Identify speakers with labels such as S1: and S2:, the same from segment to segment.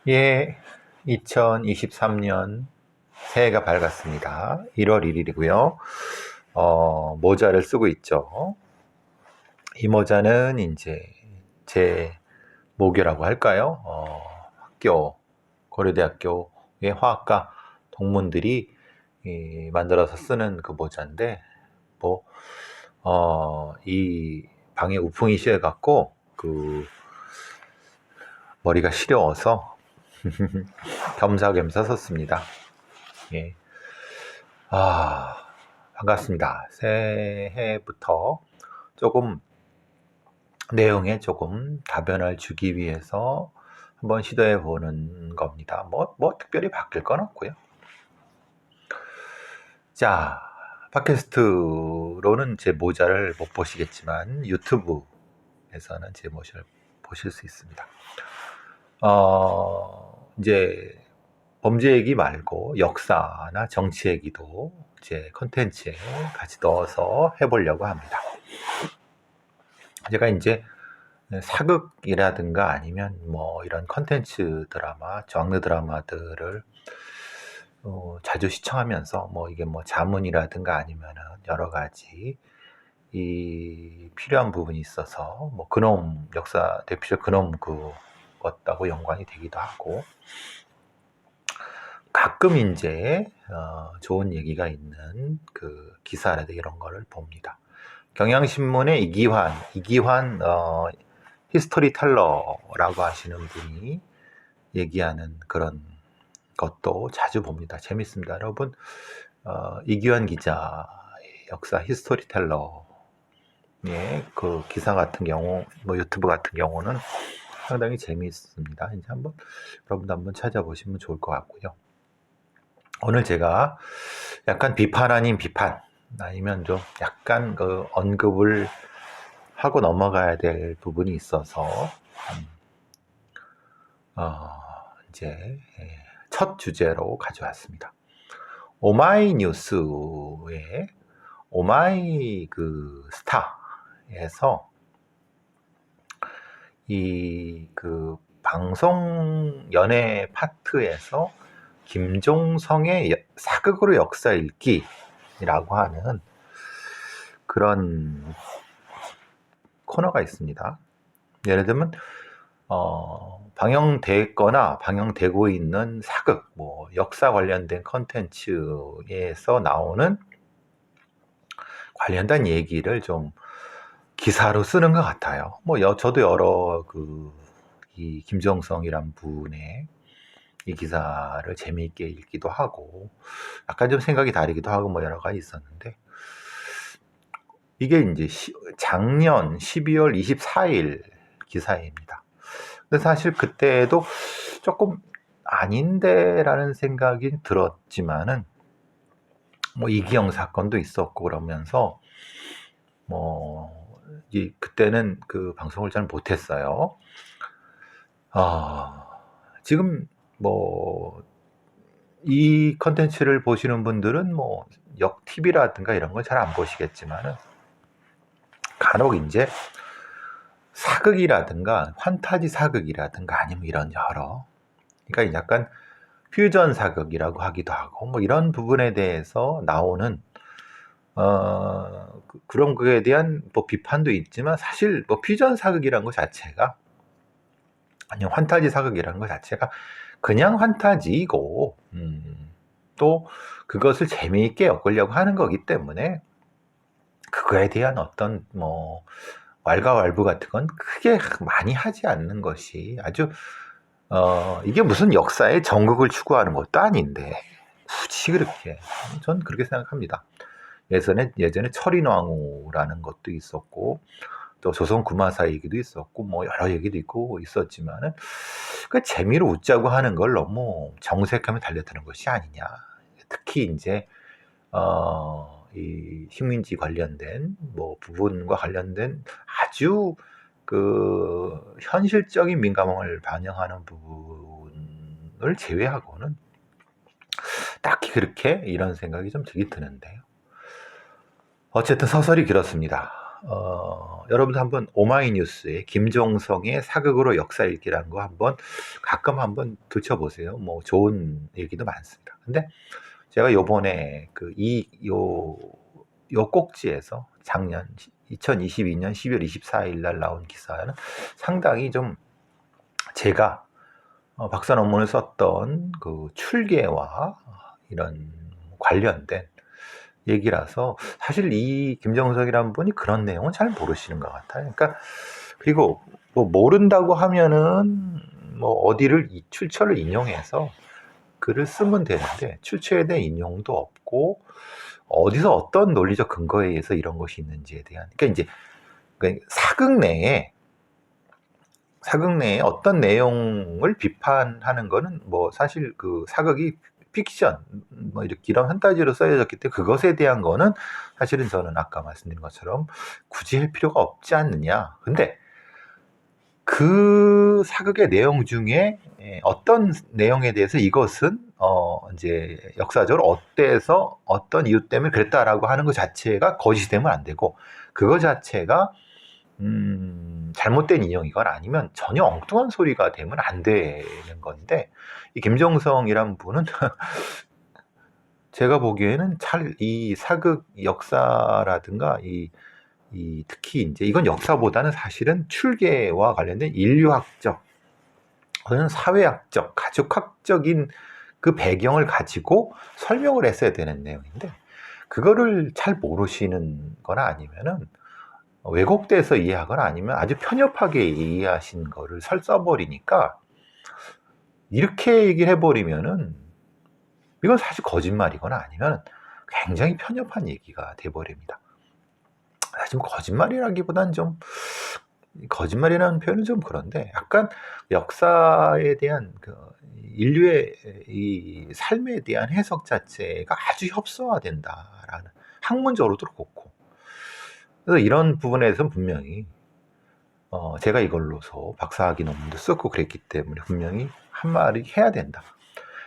S1: 예, 2023년 새해가 밝았습니다. 1월 1일이고요. 모자를 쓰고 있죠. 이 모자는 이제 제 모교라고 할까요? 고려대학교의 화학과 동문들이 만들어서 쓰는 그 모자인데, 이 방에 우풍이 씌어갖고, 머리가 시려워서 겸사겸사 썼습니다. 예. 반갑습니다. 새해부터 조금 내용에 조금 다변화를 주기 위해서 한번 시도해 보는 겁니다. 뭐 특별히 바뀔 건 없고요. 자, 팟캐스트로는 제 모자를 못 보시겠지만 유튜브에서는 제 모자를 보실 수 있습니다. 이제 범죄 얘기 말고 역사나 정치 얘기도 제 컨텐츠에 같이 넣어서 해보려고 합니다. 제가 이제 사극이라든가 아니면 뭐 이런 컨텐츠 드라마, 장르 드라마들을 자주 시청하면서 뭐 이게 뭐 자문이라든가 아니면은 여러 가지 이 필요한 부분이 있어서 뭐 그놈 역사 대표적 그놈 것하고 연관이 되기도 하고 가끔 이제 좋은 얘기가 있는 그 기사라든가 이런 거를 봅니다. 경향신문의 이기환 히스토리텔러라고 하시는 분이 얘기하는 그런 것도 자주 봅니다. 재밌습니다. 여러분, 이기환 기자의 역사 히스토리텔러의 그 기사 같은 경우, 뭐 유튜브 같은 경우는 상당히 재미있습니다. 이제 여러분도 한번 찾아보시면 좋을 것 같고요. 오늘 제가 약간 비판 아닌 비판, 아니면 좀 약간 그 언급을 하고 넘어가야 될 부분이 있어서, 이제 첫 주제로 가져왔습니다. 오마이뉴스의 오마이 그 스타에서 그 방송 연예 파트에서 김종성의 사극으로 역사 읽기라고 하는 그런 코너가 있습니다. 예를 들면 방영됐거나 방영되고 있는 사극, 뭐 역사 관련된 컨텐츠에서 나오는 관련된 얘기를 좀 기사로 쓰는 것 같아요. 저도 여러 이 김정성이란 분의 이 기사를 재미있게 읽기도 하고, 약간 좀 생각이 다르기도 하고, 뭐 여러 가지 있었는데, 이게 이제 작년 12월 24일 기사입니다. 근데 사실 그때도 조금 아닌데라는 생각이 들었지만은, 뭐 이기영 사건도 있었고 그러면서, 그때는 그 방송을 잘 못했어요. 지금 이 컨텐츠를 보시는 분들은 TV라든가 이런 걸 잘 안 보시겠지만은, 간혹 이제 사극이라든가 환타지 사극이라든가 아니면 이런 그러니까 약간 퓨전 사극이라고 하기도 하고 뭐 이런 부분에 대해서 나오는 그런 거에 대한 비판도 있지만, 사실 퓨전 사극이라는 것 자체가, 아니면 환타지 사극이라는 것 자체가 그냥 환타지이고, 또 그것을 재미있게 엮으려고 하는 거기 때문에 그거에 대한 어떤 왈가왈부 같은 건 크게 많이 하지 않는 것이 아주 이게 무슨 역사의 정극을 추구하는 것도 아닌데 굳이 그렇게, 전 그렇게 생각합니다. 예전에 철인왕후라는 것도 있었고, 또 조선 구마사 얘기도 있었고, 뭐 여러 얘기도 있고 있었지만은 그 재미로 웃자고 하는 걸 너무 정색하며 달려드는 것이 아니냐. 특히 이제 이 식민지 관련된 부분과 관련된 아주 그 현실적인 민감함을 반영하는 부분을 제외하고는 딱히 그렇게 이런 생각이 좀 들긴 드는데요. 어쨌든 서설이 길었습니다. 여러분도 한번 오마이뉴스에 김종성의 사극으로 역사 읽기라는 거 가끔 한번 들춰보세요. 뭐 좋은 얘기도 많습니다. 근데 제가 요번에 요 꼭지에서 작년 2022년 12월 24일 날 나온 기사는 상당히 좀 제가 박사 논문을 썼던 그 출계와 이런 관련된 얘기라서 사실 이 김정석이라는 분이 그런 내용은 잘 모르시는 것 같아요. 그러니까 그리고 뭐 모른다고 하면은 뭐 어디를 출처를 인용해서 글을 쓰면 되는데 출처에 대한 인용도 없고 어디서 어떤 논리적 근거에 의해서 이런 것이 있는지에 대한 그러니까 이제 사극 내에 어떤 내용을 비판하는 거는 뭐 사실 그 사극이 픽션 뭐 이렇게 이런 판타지로 써졌기 때문에 그것에 대한 거는 사실은 저는 아까 말씀드린 것처럼 굳이 할 필요가 없지 않느냐. 근데 그 사극의 내용 중에 어떤 내용에 대해서 이것은 이제 역사적으로 어때서 어떤 이유 때문에 그랬다라고 하는 것 자체가 거짓이 되면 안 되고 그거 자체가 잘못된 인용이거나 아니면 전혀 엉뚱한 소리가 되면 안 되는 건데 이 김정성이란 분은 제가 보기에는 이 사극 역사라든가 특히 이제 이건 역사보다는 사실은 출계와 관련된 인류학적 또는 사회학적, 가족학적인 그 배경을 가지고 설명을 했어야 되는 내용인데 그거를 잘 모르시는 거나 아니면은 왜곡돼서 이해하거나 아니면 아주 편협하게 이해하신 거를 써버리니까 이렇게 얘기를 해버리면은 이건 사실 거짓말이거나 아니면 굉장히 편협한 얘기가 돼버립니다. 사실 거짓말이라기보단 좀 거짓말이라는 표현은 좀 그런데 약간 역사에 대한 인류의 이 삶에 대한 해석 자체가 아주 협소화된다라는 학문적으로도 그렇고 그래서 이런 부분에서는 분명히 제가 이걸로서 박사학위 논문도 썼고 그랬기 때문에 분명히 한 말이 해야 된다.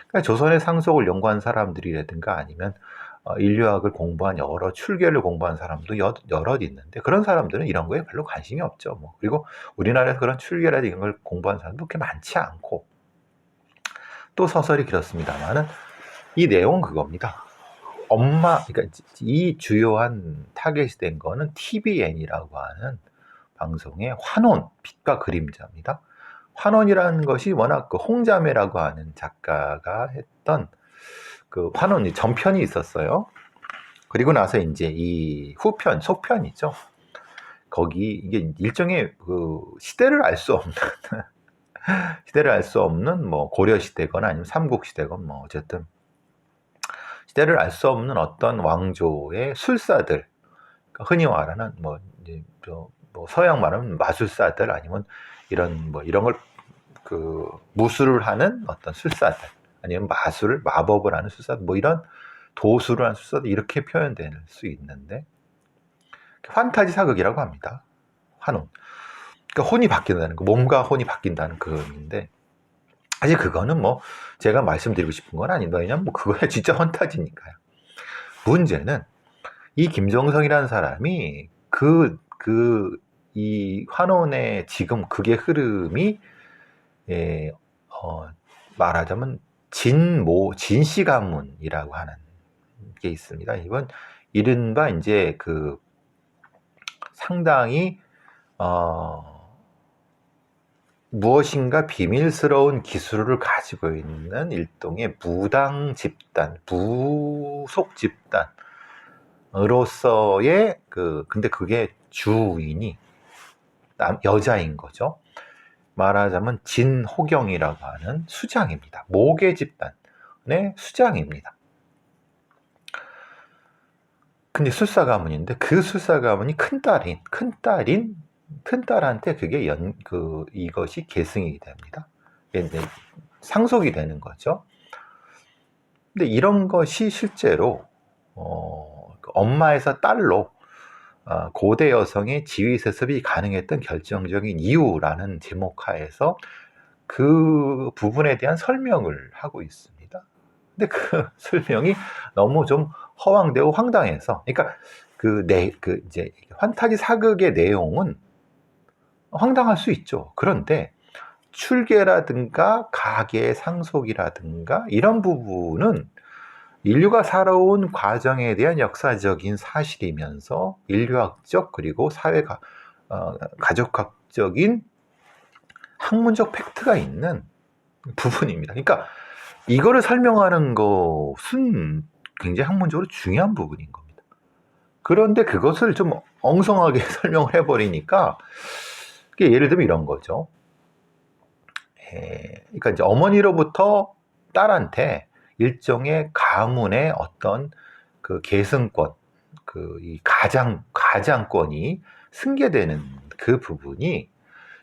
S1: 그러니까 조선의 상속을 연구한 사람들이라든가 아니면 인류학을 공부한 여러 출계를 공부한 사람도 여럿 있는데 그런 사람들은 이런 거에 별로 관심이 없죠. 뭐. 그리고 우리나라에서 그런 출계라든가 이런 걸 공부한 사람도 그렇게 많지 않고 또 서설이 길었습니다만은 이 내용은 그겁니다. 그러니까 이 주요한 타겟이 된 거는 TVN이라고 하는 방송의 환혼, 빛과 그림자입니다. 환혼이라는 것이 워낙 그 홍자매라고 하는 작가가 했던 그 환혼 전편이 있었어요. 그리고 나서 이제 이 후편, 속편이죠. 거기 이게 일종의 그 시대를 알 수 없는 시대를 알 수 없는 뭐 고려 시대거나 아니면 삼국 시대건 뭐 어쨌든 시대를 알 수 없는 어떤 왕조의 술사들, 그러니까 흔히 말하는 뭐 이제 뭐 서양 말하면 마술사들 아니면 이런 걸 그 무술을 하는 어떤 술사들 아니면 마법을 하는 술사들 뭐 이런 도수를 하는 술사들 이렇게 표현될 수 있는데 판타지 사극이라고 합니다. 환혼. 그러니까 혼이 바뀐다는 거, 몸과 혼이 바뀐다는 그 의미인데 사실 그거는 뭐 제가 말씀드리고 싶은 건 아닌데 왜냐면 뭐 그거야 진짜 판타지니까요. 문제는 이 김정성이라는 사람이 이 환혼의 지금 그게 흐름이 말하자면 진씨 가문이라고 하는 게 있습니다. 이건 이른바 이제 그 상당히 무엇인가 비밀스러운 기술을 가지고 있는 일종의 무당 집단, 부속 집단으로서의 근데 그게 주인이 여자인 거죠. 말하자면 진호경이라고 하는 수장입니다. 모계 집단의 수장입니다. 근데 술사 가문인데 그 술사 가문이 큰딸한테 그게 이것이 계승이 됩니다. 이제 상속이 되는 거죠. 근데 이런 것이 실제로 엄마에서 딸로 고대 여성의 지위 세습이 가능했던 결정적인 이유라는 제목하에서 그 부분에 대한 설명을 하고 있습니다. 근데 그 설명이 너무 좀 허황되고 황당해서, 그러니까 이제 환타지 사극의 내용은 황당할 수 있죠. 그런데 출계라든가 가계의 상속이라든가 이런 부분은 인류가 살아온 과정에 대한 역사적인 사실이면서 인류학적 그리고 가족학적인 학문적 팩트가 있는 부분입니다. 그러니까 이거를 설명하는 것은 굉장히 학문적으로 중요한 부분인 겁니다. 그런데 그것을 좀 엉성하게 설명을 해버리니까 예를 들면 이런 거죠. 그러니까 이제 어머니로부터 딸한테 일종의 가문의 어떤 그 계승권, 이 가장권이 승계되는 그 부분이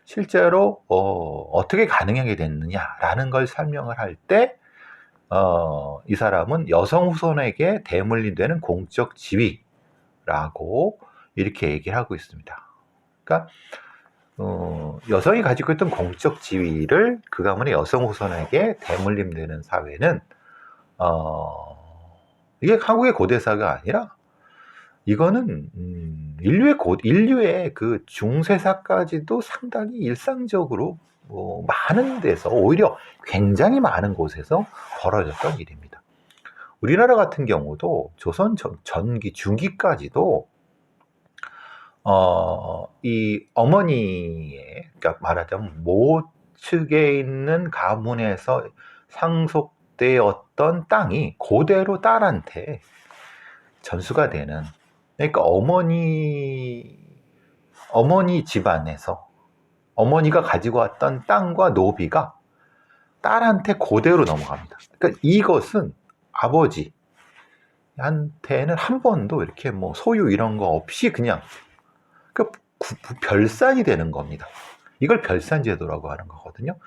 S1: 실제로 어떻게 가능하게 됐느냐라는 걸 설명을 할 때 이 사람은 여성 후손에게 대물림되는 공적 지위라고 이렇게 얘기를 하고 있습니다. 그러니까 여성이 가지고 있던 공적 지위를 그 가문의 여성 후손에게 대물림되는 사회는 이게 한국의 고대사가 아니라 이거는 인류의 그 중세사까지도 상당히 일상적으로 많은 데서 오히려 굉장히 많은 곳에서 벌어졌던 일입니다. 우리나라 같은 경우도 조선 전기 중기까지도 이 어머니의, 그러니까 말하자면 모 측에 있는 가문에서 상속되었던 땅이 그대로 딸한테 전수가 되는, 그러니까 어머니 집안에서 어머니가 가지고 왔던 땅과 노비가 딸한테 그대로 넘어갑니다. 그러니까 이것은 아버지한테는 한 번도 이렇게 뭐 소유 이런 거 없이 그냥 별산이 되는 겁니다. 이걸 별산제도라고 하는 거거든요.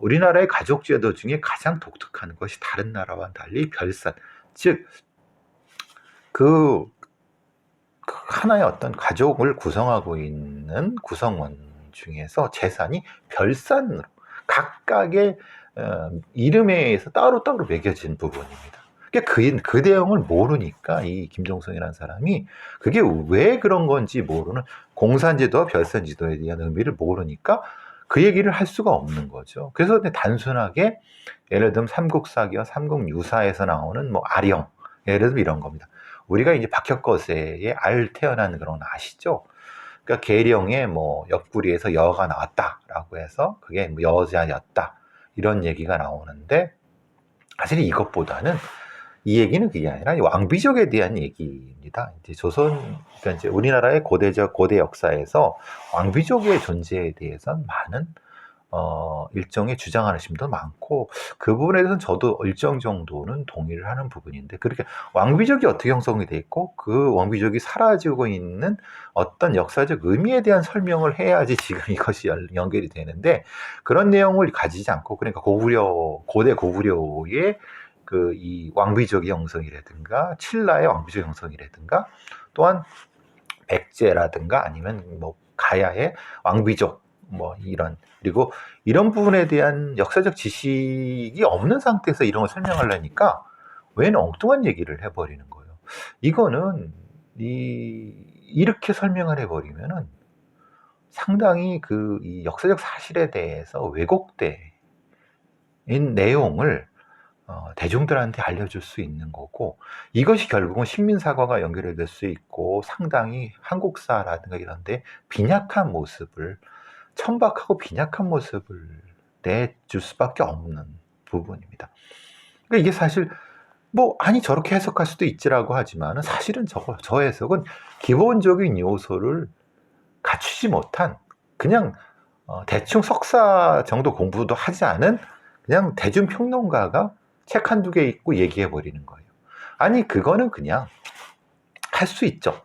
S1: 우리나라의 가족제도 중에 가장 독특한 것이 다른 나라와는 달리 별산, 즉 하나의 어떤 가족을 구성하고 있는 구성원 중에서 재산이 별산으로 각각의 이름에 의해서 따로따로 매겨진 부분입니다. 그 내용을 모르니까 이 김종성이라는 사람이 그게 왜 그런 건지 모르는, 공산제도와 별산제도에 대한 의미를 모르니까 그 얘기를 할 수가 없는 거죠. 그래서 단순하게 예를 들면 삼국사기와 삼국유사에서 나오는 뭐 아령, 예를 들면 이런 겁니다. 우리가 이제 박혁거세의 알 태어난 그런 아시죠? 그러니까 계령의 뭐 옆구리에서 여가 나왔다라고 해서 그게 뭐 여자였다 이런 얘기가 나오는데, 사실 이것보다는 이 얘기는 그게 아니라 왕비족에 대한 얘기입니다. 이제 그러니까 이제 우리나라의 고대 역사에서 왕비족의 존재에 대해서는 많은 일종의 주장하시는 분도 많고, 그 부분에 대해서는 저도 일정 정도는 동의를 하는 부분인데, 그렇게 왕비족이 어떻게 형성이 돼 있고 그 왕비족이 사라지고 있는 어떤 역사적 의미에 대한 설명을 해야지 지금 이것이 연결이 되는데, 그런 내용을 가지지 않고, 그러니까 고대 고구려의 이 왕비족의 형성이라든가 칠라의 왕비족 형성이라든가 또한 백제라든가 아니면 뭐 가야의 왕비족 뭐 그리고 이런 부분에 대한 역사적 지식이 없는 상태에서 이런 걸 설명하려니까 웬 엉뚱한 얘기를 해버리는 거예요. 이거는 이렇게 설명을 해버리면은 상당히 이 역사적 사실에 대해서 왜곡된 내용을 대중들한테 알려줄 수 있는 거고, 이것이 결국은 신민사과가 연결될 수 있고 상당히 한국사라든가 이런데 천박하고 빈약한 모습을 내줄 수밖에 없는 부분입니다. 그러니까 이게 사실 아니 저렇게 해석할 수도 있지라고 하지만 사실은 저 해석은 기본적인 요소를 갖추지 못한, 그냥 대충 석사 정도 공부도 하지 않은 그냥 대중평론가가 책 한두 개 읽고 얘기해 버리는 거예요. 아니 그거는 그냥 할 수 있죠.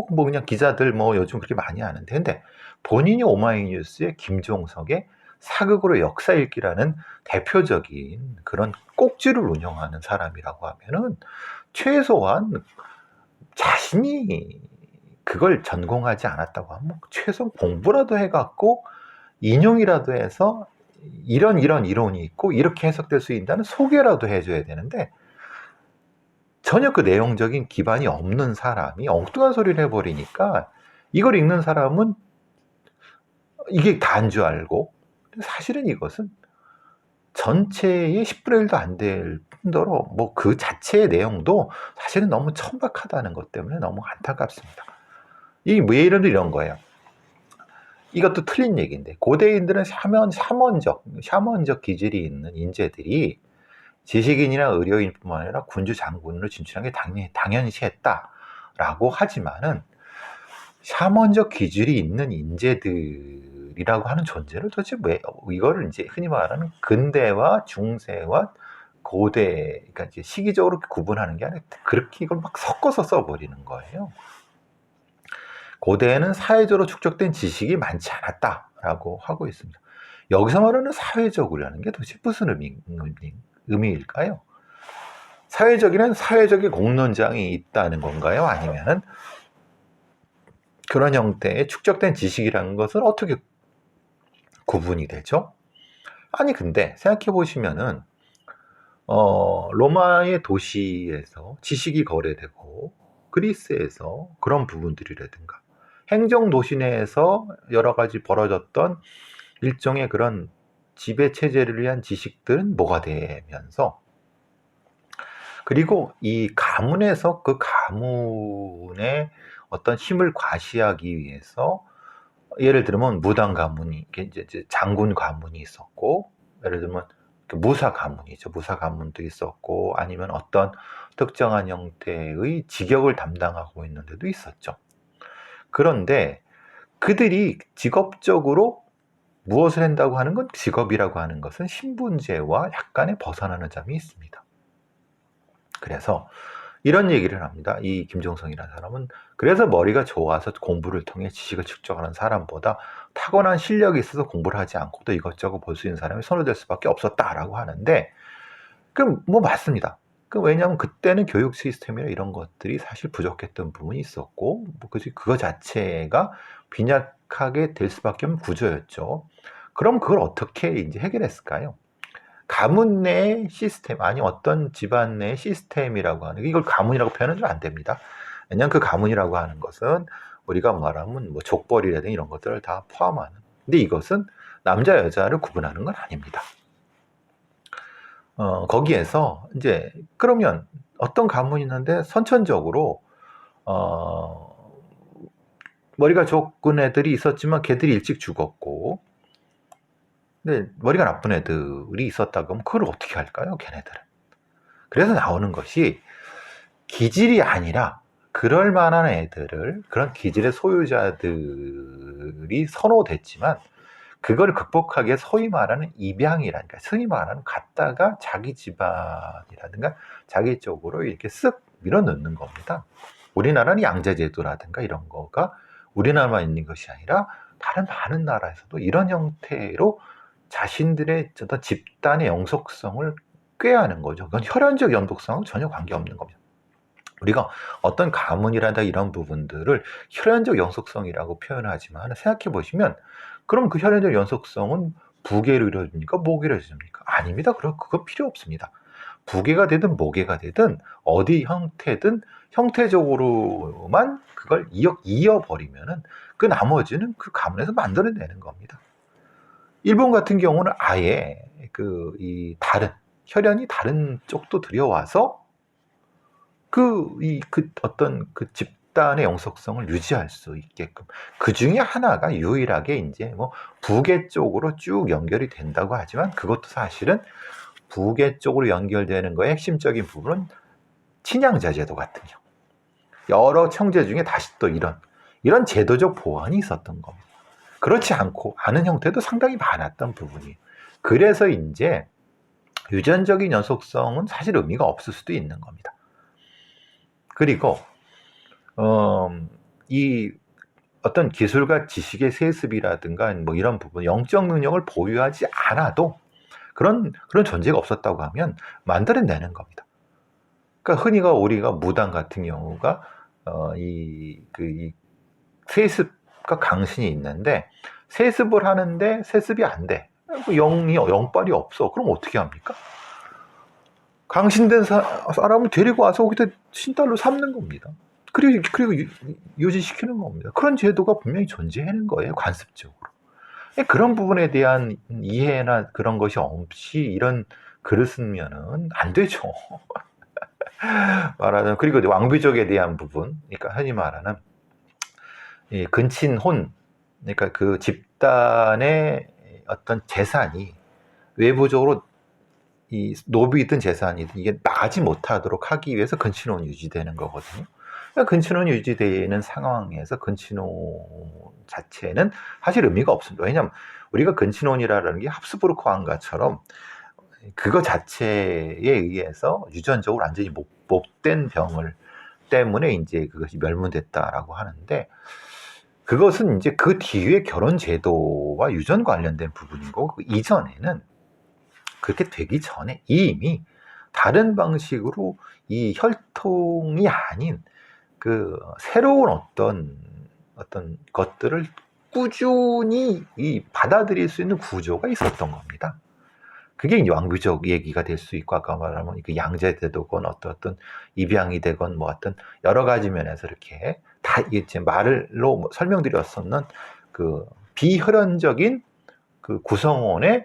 S1: 그냥 기자들 요즘 그렇게 많이 하는데, 근데 본인이 오마이뉴스의 김종석의 사극으로 역사 읽기라는 대표적인 그런 꼭지를 운영하는 사람이라고 하면은 최소한 자신이 그걸 전공하지 않았다고 하면 최소한 공부라도 해갖고 인용이라도 해서 이런 이론이 있고 이렇게 해석될 수 있다는 소개라도 해줘야 되는데, 전혀 그 내용적인 기반이 없는 사람이 엉뚱한 소리를 해버리니까 이걸 읽는 사람은 이게 다인 줄 알고, 사실은 이것은 전체의 10분의 1도 안 될 뿐더러 뭐 그 자체의 내용도 사실은 너무 천박하다는 것 때문에 너무 안타깝습니다. 이 예를 이런 거예요. 이것도 틀린 얘기인데, 고대인들은 샤먼적 기질이 있는 인재들이 지식인이나 의료인뿐만 아니라 군주 장군으로 진출한 게 당연시했다라고 하지만은, 샤먼적 기질이 있는 인재들이라고 하는 존재를 도대체 왜, 이거를 이제 흔히 말하는 근대와 중세와 고대, 그러니까 이제 시기적으로 구분하는 게 아니라 그렇게 이걸 막 섞어서 써버리는 거예요. 고대에는 사회적으로 축적된 지식이 많지 않았다라고 하고 있습니다. 여기서 말하는 사회적이라는 게 도대체 무슨 의미일까요? 사회적이란 사회적인 공론장이 있다는 건가요? 아니면은 그런 형태의 축적된 지식이라는 것은 어떻게 구분이 되죠? 아니, 근데 생각해 보시면은 로마의 도시에서 지식이 거래되고, 그리스에서 그런 부분들이라든가, 행정 도시 내에서 여러 가지 벌어졌던 일종의 그런 지배 체제를 위한 지식들은 뭐가 되면서, 그리고 이 가문에서 그 가문의 어떤 힘을 과시하기 위해서, 예를 들면 무당 가문이, 이제 장군 가문이 있었고, 예를 들면 무사 가문이죠. 무사 가문도 있었고, 아니면 어떤 특정한 형태의 직역을 담당하고 있는 데도 있었죠. 그런데 그들이 직업적으로 무엇을 한다고 하는 건, 직업이라고 하는 것은 신분제와 약간의 벗어나는 점이 있습니다. 그래서 이런 얘기를 합니다. 이 김종성이라는 사람은, 그래서 머리가 좋아서 공부를 통해 지식을 축적하는 사람보다 타고난 실력이 있어서 공부를 하지 않고도 이것저것 볼 수 있는 사람이 선호될 수밖에 없었다라고 하는데, 뭐 맞습니다. 왜냐하면 그때는 교육 시스템이나 이런 것들이 사실 부족했던 부분이 있었고, 그거 자체가 빈약하게 될 수밖에 없는 구조였죠. 그럼 그걸 어떻게 이제 해결했을까요? 가문 내 시스템, 아니 어떤 집안 내 시스템이라고 하는, 이걸 가문이라고 표현은 안 됩니다. 왜냐하면 그 가문이라고 하는 것은 우리가 말하면 뭐 족벌이라든가 이런 것들을 다 포함하는, 근데 이것은 남자 여자를 구분하는 건 아닙니다. 거기에서 이제 그러면 어떤 가문이 있는데 선천적으로 머리가 좋은 애들이 있었지만 걔들이 일찍 죽었고, 근데 머리가 나쁜 애들이 있었다 그러면 그걸 어떻게 할까요, 걔네들은? 그래서 나오는 것이, 기질이 아니라 그럴 만한 애들을, 그런 기질의 소유자들이 선호됐지만, 그걸 극복하기 위해 소위 말하는 입양이라든가, 소위 말하는 갖다가 자기 집안이라든가 자기 쪽으로 이렇게 쓱 밀어넣는 겁니다. 우리나라는 양자제도라든가 이런 거가 우리나라만 있는 것이 아니라 다른 많은 나라에서도 이런 형태로 자신들의 어떤 집단의 영속성을 꾀하는 거죠. 그건 혈연적 영속성은 전혀 관계없는 겁니다. 우리가 어떤 가문이라든가 이런 부분들을 혈연적 영속성이라고 표현하지만, 생각해 보시면, 그럼 그 혈연적 영속성은 부계로 이루어집니까? 모계로 이루어집니까? 아닙니다. 그건 필요 없습니다. 부계가 되든 모계가 되든 어디 형태든 형태적으로만 그걸 이어버리면은 그 나머지는 그 가문에서 만들어내는 겁니다. 일본 같은 경우는 아예 다른 혈연이 다른 쪽도 들여와서 어떤 집단의 영속성을 유지할 수 있게끔, 그 중에 하나가 유일하게 이제 뭐 부계 쪽으로 쭉 연결이 된다고 하지만, 그것도 사실은 부계 쪽으로 연결되는 거의 핵심적인 부분은 친양자제도 같은 경우, 여러 청제 중에 다시 또 이런 제도적 보완이 있었던 겁니다. 그렇지 않은 형태도 상당히 많았던 부분이에요. 그래서 이제 유전적인 연속성은 사실 의미가 없을 수도 있는 겁니다. 그리고 이 어떤 기술과 지식의 세습이라든가 뭐 이런 부분, 영적 능력을 보유하지 않아도 그런 존재가 없었다고 하면 만들어내는 겁니다. 그러니까 흔히가 우리가 무당 같은 경우가 이 세습과 강신이 있는데, 세습을 하는데 세습이 안 돼. 영빨이 없어. 그럼 어떻게 합니까? 강신된 사람을 데리고 와서 거기다 신달로 삼는 겁니다. 그리고 유지시키는 겁니다. 그런 제도가 분명히 존재하는 거예요, 관습적으로. 그런 부분에 대한 이해나 그런 것이 없이 이런 글을 쓰면은 안 되죠. 말하는, 그리고 왕비족에 대한 부분, 그러니까 흔히 말하는 이 근친혼, 그러니까 그 집단의 어떤 재산이 외부적으로 이 노비든 재산이든 이게 나가지 못하도록 하기 위해서 근친혼이 유지되는 거거든요. 그러니까 근친혼이 유지되는 상황에서 근친혼 자체는 사실 의미가 없습니다. 왜냐하면 우리가 근친혼이라는 게 합스부르크 왕가처럼 그거 자체에 의해서 유전적으로 완전히 못된 병을 때문에 이제 그것이 멸문됐다라고 하는데, 그것은 이제 그 뒤에 결혼 제도와 유전 관련된 부분이고, 그 이전에는 그렇게 되기 전에 이미 다른 방식으로 이 혈통이 아닌 그 새로운 어떤 것들을 꾸준히 받아들일 수 있는 구조가 있었던 겁니다. 그게 이제 왕비족 얘기가 될 수 있고, 아까 말하면 그 양제되건 어떤 입양이 되건 뭐 어떤 여러 가지 면에서 이렇게 다 이제 말로 설명드렸었는 그 비혈연적인 그 구성원의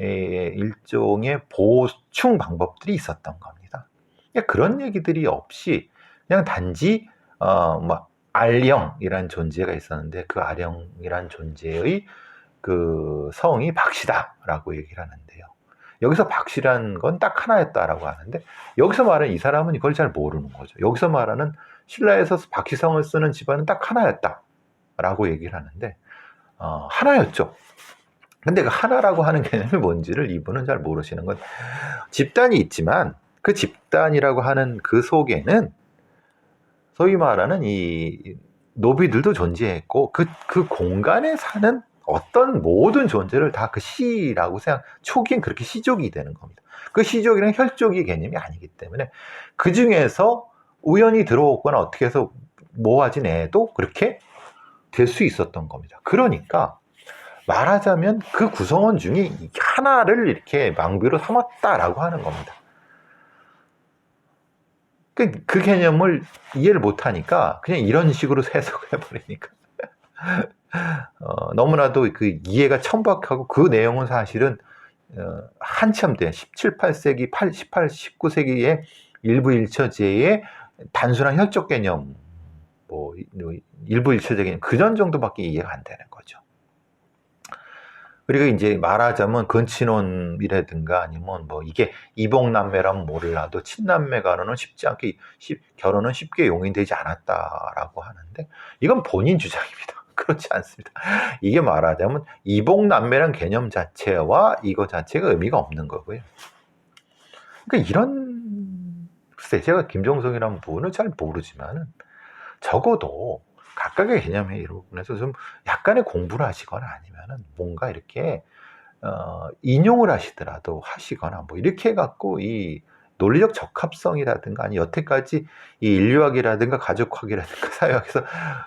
S1: 일종의 보충 방법들이 있었던 겁니다. 그런 얘기들이 없이 그냥 단지 뭐 알령이란 존재가 있었는데, 그 알령이란 존재의 그 성이 박씨다라고 얘기를 하는데요. 여기서 박씨란 건 딱 하나였다라고 하는데, 여기서 말하는 이 사람은 이걸 잘 모르는 거죠. 여기서 말하는 신라에서 박씨성을 쓰는 집안은 딱 하나였다라고 얘기를 하는데, 하나였죠. 근데 그 하나라고 하는 개념이 뭔지를 이분은 잘 모르시는 건, 집단이 있지만 그 집단이라고 하는 그 속에는 소위 말하는 이 노비들도 존재했고, 그 공간에 사는 어떤 모든 존재를 다 그 시라고 초기엔 그렇게 시족이 되는 겁니다. 그 시족이란 혈족의 개념이 아니기 때문에 그 중에서 우연히 들어오거나 어떻게 해서 모아진 애도 그렇게 될 수 있었던 겁니다. 그러니까 말하자면 그 구성원 중에 하나를 이렇게 망비로 삼았다라고 하는 겁니다. 그 개념을 이해를 못하니까 그냥 이런 식으로 해석을 해버리니까 너무나도 그 이해가 천박하고, 그 내용은 사실은 한참 된 17, 18세기, 18, 19세기의 일부 일처제의 단순한 혈족 개념, 뭐 일부 일처제 개념 그전 정도밖에 이해가 안 되는 거죠. 그리고 이제 말하자면 근친혼이라든가 아니면 뭐 이게 이복남매라면 몰라도 친남매 간호는 결혼은 쉽게 용인되지 않았다라고 하는데, 이건 본인 주장입니다. 그렇지 않습니다. 이게 말하자면 이복남매란 개념 자체와 이거 자체가 의미가 없는 거고요. 그러니까 글쎄, 제가 김종성이라는 분을 잘 모르지만은 적어도 각각의 개념의 이런 부분에서 좀 약간의 공부를 하시거나 아니면은 뭔가 이렇게 인용을 하시거나 뭐 이렇게 해갖고 이 논리적 적합성이라든가, 아니 여태까지 이 인류학이라든가 가족학이라든가 사회학에서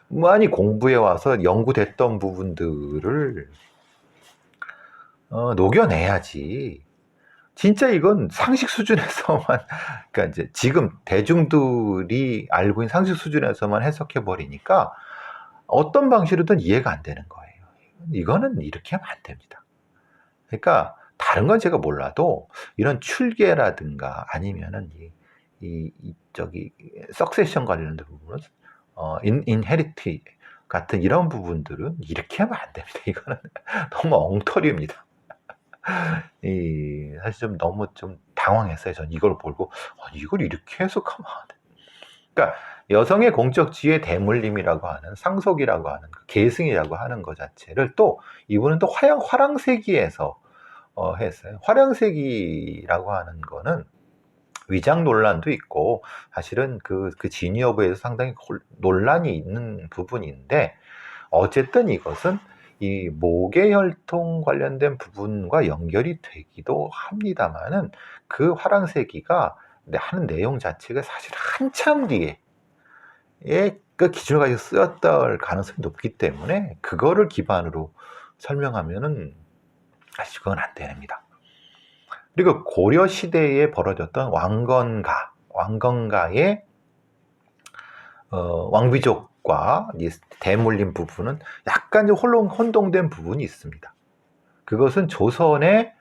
S1: 많이 공부해 와서 연구됐던 부분들을 녹여내야지. 진짜 이건 상식 수준에서만, 그러니까 이제 지금 대중들이 알고 있는 상식 수준에서만 해석해 버리니까 어떤 방식으로든 이해가 안 되는 거예요. 이거는 이렇게 하면 안 됩니다. 그러니까 다른 건 제가 몰라도 이런 출계라든가 아니면은 저기 석세션 관련된 부분은 인헤리티 같은 이런 부분들은 이렇게 하면 안 됩니다. 이거는 너무 엉터리입니다. 사실 너무 당황했어요. 전 이걸 보고 이걸 이렇게 해석하면 안 돼. 그러니까 여성의 공적 지위의 대물림이라고 하는 상속이라고 하는 그 계승이라고 하는 것 자체를 또 이분은 또 화랑세기에서 했어요. 화랑세기라고 하는 거는 위장 논란도 있고 사실은 그 진위 여부에서 상당히 논란이 있는 부분인데, 어쨌든 이것은 이 모계혈통 관련된 부분과 연결이 되기도 합니다만은, 그 화랑세기가 하는 내용 자체가 사실 한참 뒤에 그 기준을 가지고 쓰였을 가능성이 높기 때문에 그거를 기반으로 설명하면은 사실 그건 안 됩니다. 그리고 고려 시대에 벌어졌던 왕건가의 왕비족과 대물림 부분은 약간 좀 혼동된 부분이 있습니다. 그것은 조선의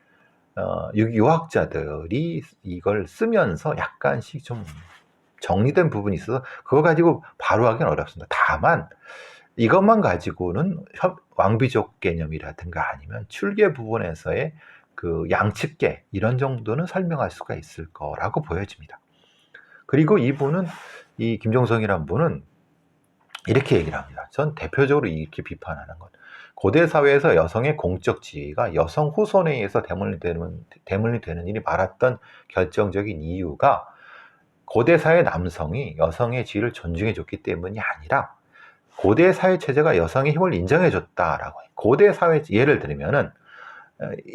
S1: 유학자들이 이걸 쓰면서 약간씩 좀 정리된 부분이 있어서 그거 가지고 바로 하기는 어렵습니다. 다만 이것만 가지고는 왕비족 개념이라든가 아니면 출계 부분에서의 그 양측계 이런 정도는 설명할 수가 있을 거라고 보여집니다. 그리고 이분은 이 김종성이라는 분은 이렇게 얘기를 합니다. 전 대표적으로 이렇게 비판하는 것. 고대 사회에서 여성의 공적 지위가 여성 후손에 의해서 대물림이 되는 일이 많았던 결정적인 이유가 고대 사회 남성이 여성의 지위를 존중해 줬기 때문이 아니라 고대 사회 체제가 여성의 힘을 인정해 줬다라고 해요. 고대 사회 예를 들면은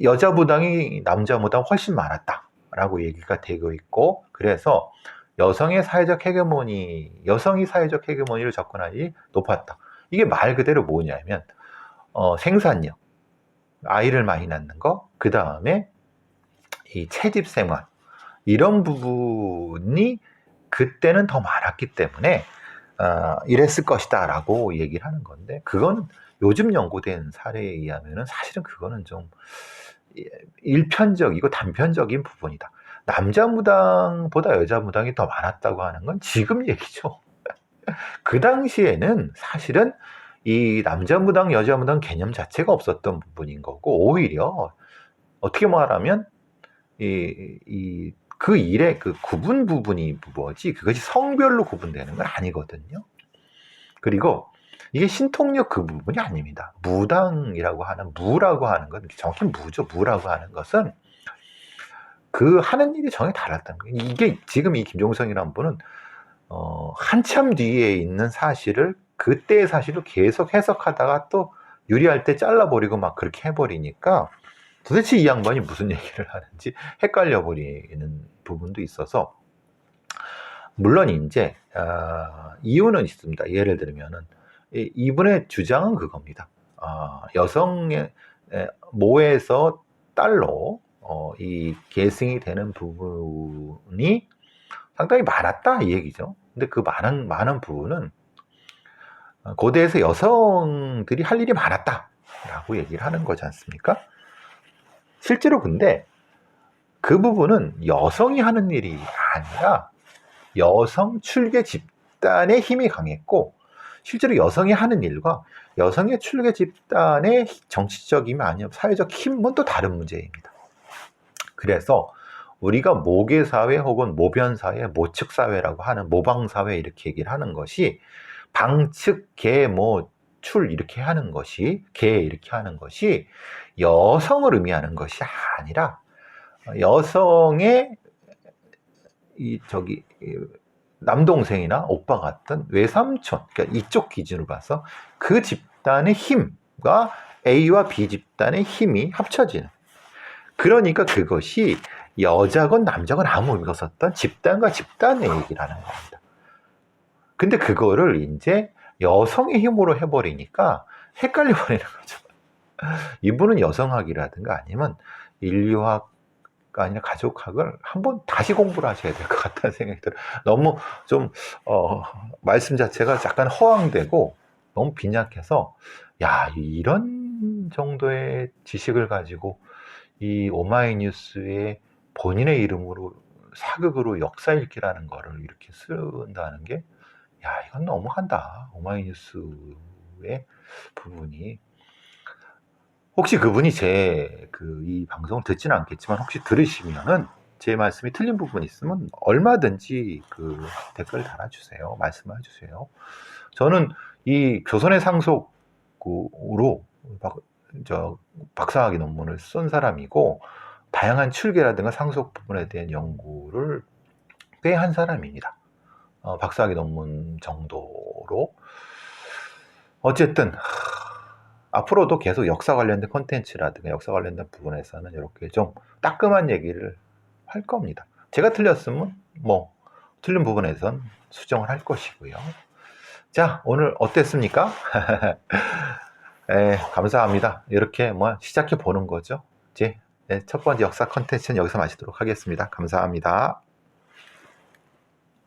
S1: 여자 무당이 남자 무당 훨씬 많았다라고 얘기가 되고 있고, 그래서 여성이 사회적 헤게모니를 접근하기 높았다. 이게 말 그대로 뭐냐면 생산력, 아이를 많이 낳는 거, 그 다음에 이 채집 생활 이런 부분이 그때는 더 많았기 때문에 이랬을 것이다 라고 얘기를 하는 건데, 그건 요즘 연구된 사례에 의하면 사실은 그거는 좀 일편적이고 단편적인 부분이다. 남자 무당보다 여자 무당이 더 많았다고 하는 건 지금 얘기죠. 그 당시에는 사실은 이 남자 무당, 여자 무당 개념 자체가 없었던 부분인 거고, 오히려 어떻게 말하면 그 일의 그 구분 부분이 뭐지, 그것이 성별로 구분되는 건 아니거든요. 그리고 이게 신통력 그 부분이 아닙니다. 무라고 하는 건 정확히 무라고 하는 것은 그 하는 일이 정말 달랐다는 거예요. 이게 지금 이 김종성이라는 분은 한참 뒤에 있는 사실을 그때의 사실을 계속 해석하다가 또 유리할 때 잘라버리고 막 그렇게 해버리니까 도대체 이 양반이 무슨 얘기를 하는지 헷갈려버리는 부분도 있어서, 물론 이제 이유는 있습니다. 예를 들면은 이분의 주장은 그겁니다. 여성의 모에서 딸로 이 계승이 되는 부분이 상당히 많았다 이 얘기죠. 근데 그 많은 부분은 고대에서 여성들이 할 일이 많았다라고 얘기를 하는 거지 않습니까? 실제로 근데 그 부분은 여성이 하는 일이 아니라 여성 출계 집단의 힘이 강했고, 실제로 여성이 하는 일과 여성의 출계 집단의 정치적이면 아니면 사회적 힘은 또 다른 문제입니다. 그래서 우리가 모계사회 혹은 모변사회, 모측사회라고 하는 모방사회 이렇게 얘기를 하는 것이 방측, 계, 출 이렇게 하는 것이, 계 이렇게 하는 것이 여성을 의미하는 것이 아니라 여성의 남동생이나 오빠 같은 외삼촌, 그러니까 이쪽 기준으로 봐서 그 집단의 힘과 A와 B 집단의 힘이 합쳐지는, 그러니까 그것이 여자건 남자건 아무 의미가 없었던 집단과 집단의 얘기라는 겁니다. 근데 그거를 이제 여성의 힘으로 해버리니까 헷갈려버리는 거죠. 이분은 여성학이라든가 아니면 인류학 아니라 가족학을 한번 다시 공부를 하셔야 될 것 같다는 생각이 들어요. 너무 좀 말씀 자체가 약간 허황되고 너무 빈약해서, 야, 이런 정도의 지식을 가지고 이 오마이뉴스에 본인의 이름으로 사극으로 역사 읽기라는 거를 이렇게 쓴다는 게, 야, 이건 너무한다. 오마이뉴스의 부분이. 혹시 그분이 이 방송을 듣지는 않겠지만 혹시 들으시면은 제 말씀이 틀린 부분이 있으면 얼마든지 그 댓글 달아주세요. 말씀해 주세요. 저는 이 조선의 상속으로 박사학위 논문을 쓴 사람이고, 다양한 출계라든가 상속 부분에 대한 연구를 꽤 한 사람입니다. 박사학위 논문 정도로. 어쨌든 앞으로도 계속 역사 관련된 콘텐츠라든가 역사 관련된 부분에서는 이렇게 좀 따끔한 얘기를 할 겁니다. 제가 틀렸으면 틀린 부분에선 수정을 할 것이고요. 자, 오늘 어땠습니까? 감사합니다. 이렇게 시작해 보는 거죠. 이제 네, 첫 번째 역사 컨텐츠는 여기서 마치도록 하겠습니다. 감사합니다.